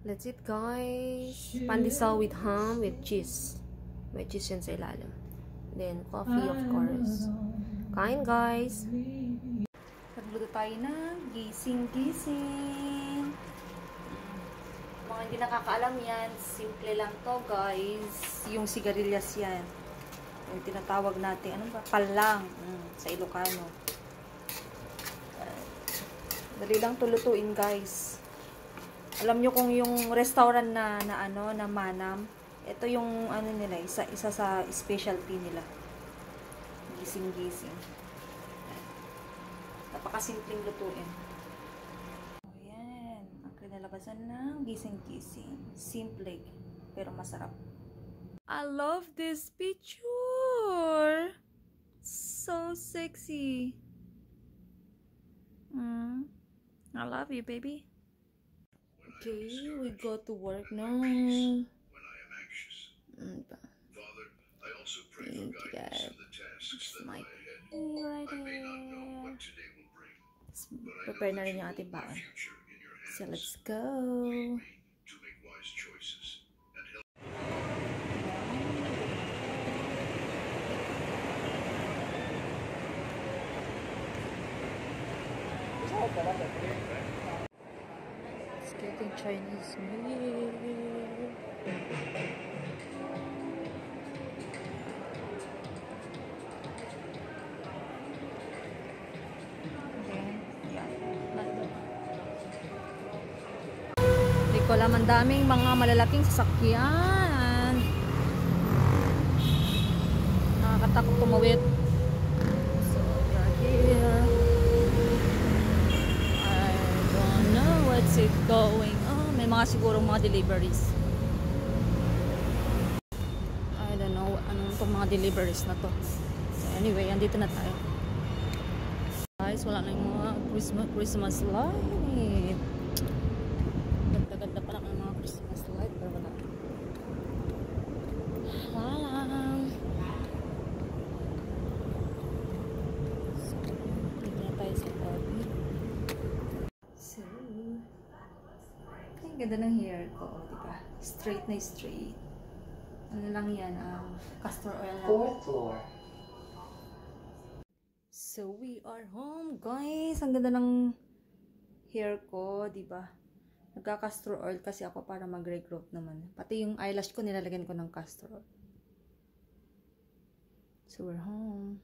Let's eat, guys. Pandesal with ham with cheese. May cheese yan sa ilalim. Then, coffee, of course. Kain, guys. Nagluto tayo ng gising-gising. Mga hindi nakakaalam yan, simple lang to, guys. Yung sigarilyas yan. Yung tinatawag natin, ano ba? Palang. Sa Ilocano. Dali lang to lutuin, guys. Alam nyo kung yung restaurant na Manam, ito yung ano nila, isa sa specialty nila. Gising-gising. Napakasimpleng lutuin. Ayan. Ang kinalabasan ng gising-gising. Simple, pero masarap. I love this picture! So sexy. I love you, baby. Okay, we go to work now. When I am anxious. Father, I also pray for guidance in the tasks that lie ahead. I may not know what today will bring, but I know that you hold my future in your hands. So let's go. Lead me to make wise choices and help. It's getting Chinese meal. Hindi ko alam, ang daming mga malalaking sasakyan. Nakakatakot tumawid. So, we are here. What's it going on? May mga sigurong mga deliveries. I don't know anong itong mga deliveries na to. So anyway, andito na tayo. Guys, wala na yung mga Christmas light. Ganda-ganda pa lang ang mga Christmas light. Pero wala. Wala lang. So, dito na tayo sa lobby. So, ang ganda ng hair ko, diba? Straight na straight. Ano lang yan, castor oil lang. 4th floor. So, we are home, guys. Ang ganda ng hair ko, diba? Nagka-castor oil kasi ako para mag-regrowth naman. Pati yung eyelash ko, nilalagyan ko ng castor oil. So, we're home.